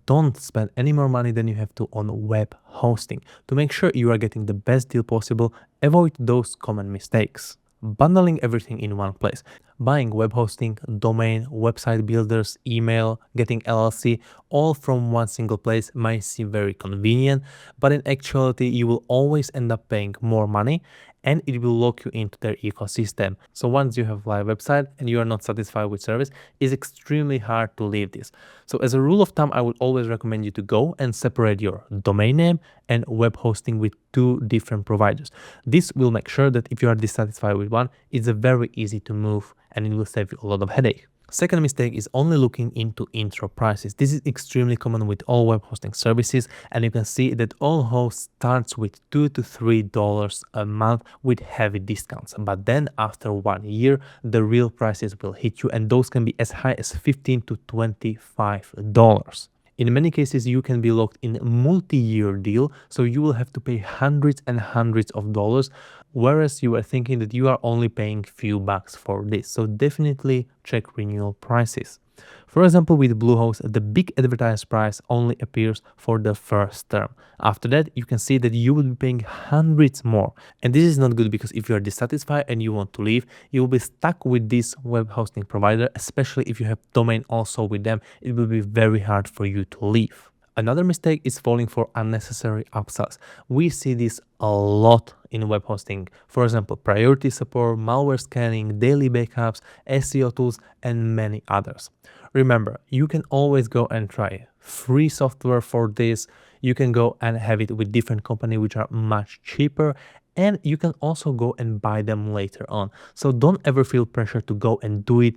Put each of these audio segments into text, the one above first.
don't spend any more money than you have to on web hosting. To make sure you are getting the best deal possible, avoid those common mistakes. Bundling everything in one place. Buying web hosting, domain, website builders, email, getting LLC, all from one single place might seem very convenient, but in actuality, you will always end up paying more money and it will lock you into their ecosystem. So once you have a live website and you are not satisfied with service, it's extremely hard to leave this. So as a rule of thumb, I would always recommend you to go and separate your domain name and web hosting with two different providers. This will make sure that if you are dissatisfied with one, it's very easy to move and it will save you a lot of headache. Second mistake is only looking into intro prices. This is extremely common with all web hosting services, and you can see that all hosts starts with $2 to $3 a month with heavy discounts. But then after 1 year, the real prices will hit you, and those can be as high as $15 to $25. In many cases, you can be locked in a multi-year deal, so you will have to pay hundreds and hundreds of dollars, whereas you are thinking that you are only paying few bucks for this. So definitely check renewal prices. For example, with Bluehost, the big advertised price only appears for the first term. After that, you can see that you will be paying hundreds more. And this is not good because if you are dissatisfied and you want to leave, you will be stuck with this web hosting provider, especially if you have domain also with them. It will be very hard for you to leave. Another mistake is falling for unnecessary upsells. We see this a lot in web hosting. For example, priority support, malware scanning, daily backups, SEO tools, and many others. Remember, you can always go and try free software for this. You can go and have it with different companies which are much cheaper, and you can also go and buy them later on. So don't ever feel pressure to go and do it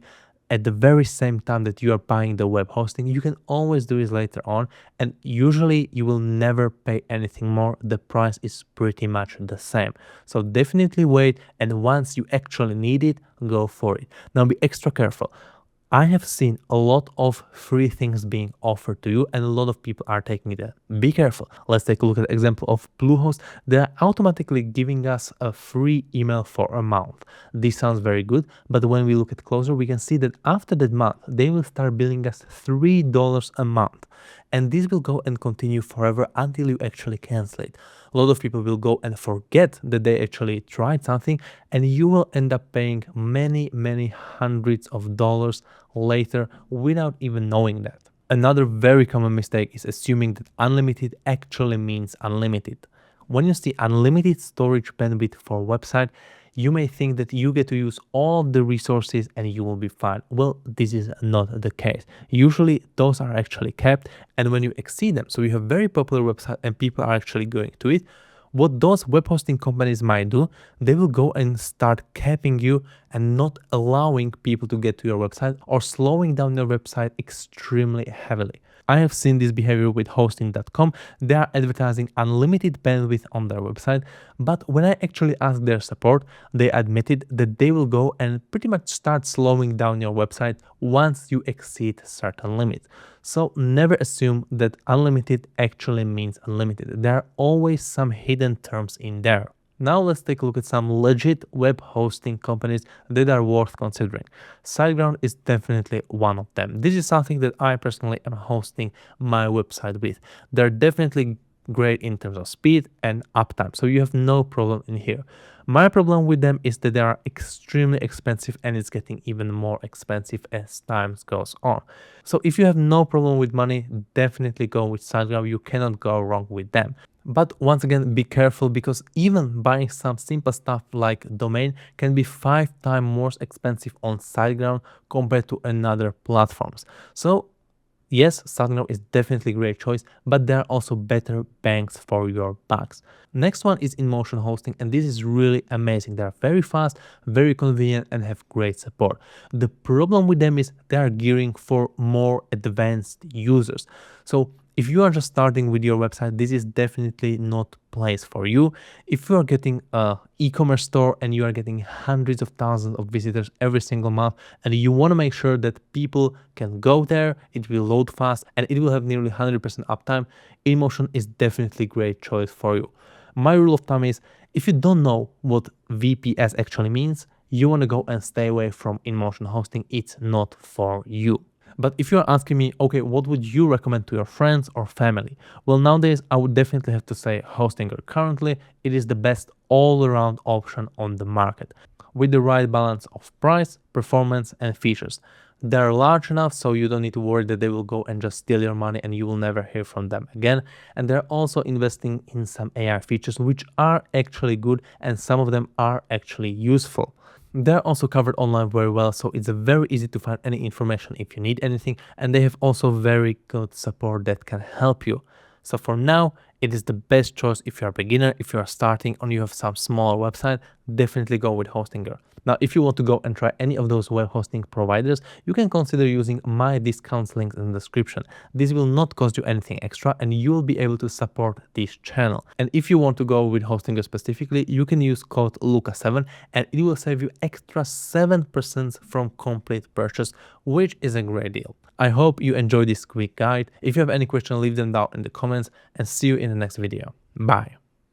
at the very same time that you are buying the web hosting. You can always do this later on, and usually you will never pay anything more. The price is pretty much the same. So definitely wait, and once you actually need it, go for it. Now be extra careful. I have seen a lot of free things being offered to you, and a lot of people are taking that. Be careful. Let's take a look at the example of Bluehost. They are automatically giving us a free email for a month. This sounds very good, but when we look at closer, we can see that after that month, they will start billing us $3 a month. And this will go and continue forever until you actually cancel it. A lot of people will go and forget that they actually tried something, and you will end up paying many hundreds of dollars later without even knowing that. Another very common mistake is assuming that unlimited actually means unlimited. When you see unlimited storage bandwidth for a website, you may think that you get to use all of the resources and you will be fine. Well, this is not the case. Usually those are actually capped, and when you exceed them, so you have very popular website and people are actually going to it, what those web hosting companies might do, they will go and start capping you and not allowing people to get to your website or slowing down your website extremely heavily. I have seen this behavior with hosting.com. They are advertising unlimited bandwidth on their website, but when I actually asked their support, they admitted that they will go and pretty much start slowing down your website once you exceed certain limits. So never assume that unlimited actually means unlimited. There are always some hidden terms in there. Now let's take a look at some legit web hosting companies that are worth considering. SiteGround is definitely one of them. This is something that I personally am hosting my website with. They're definitely great in terms of speed and uptime, so you have no problem in here. My problem with them is that they are extremely expensive, and it's getting even more expensive as time goes on. So if you have no problem with money, definitely go with SiteGround. You cannot go wrong with them. But once again, be careful, because even buying some simple stuff like domain can be 5 times more expensive on SiteGround compared to another platforms. So yes, SiteGround is definitely a great choice, but there are also better bangs for your bucks. Next one is InMotion Hosting, and this is really amazing. They are very fast, very convenient, and have great support. The problem with them is they are gearing for more advanced users. So if you are just starting with your website, this is definitely not place for you. If you are getting an e-commerce store and you are getting hundreds of thousands of visitors every single month, and you want to make sure that people can go there, it will load fast, and it will have nearly 100% uptime, InMotion is definitely a great choice for you. My rule of thumb is, if you don't know what VPS actually means, you want to go and stay away from InMotion Hosting. It's not for you. But if you're asking me, okay, what would you recommend to your friends or family? Well, nowadays, I would definitely have to say Hostinger. Currently, it is the best all-around option on the market with the right balance of price, performance, and features. They're large enough so you don't need to worry that they will go and just steal your money and you will never hear from them again. And they're also investing in some AI features which are actually good and some of them are actually useful. They're also covered online very well, so it's very easy to find any information if you need anything, and they have also very good support that can help you. So for now, it is the best choice if you're a beginner, if you're starting and you have some small website, definitely go with Hostinger. Now, if you want to go and try any of those web hosting providers, you can consider using my discounts link in the description. This will not cost you anything extra and you will be able to support this channel. And if you want to go with Hostinger specifically, you can use code LUCA7 and it will save you extra 7% from complete purchase, which is a great deal. I hope you enjoyed this quick guide. If you have any questions, leave them down in the comments and see you in the next video. Bye.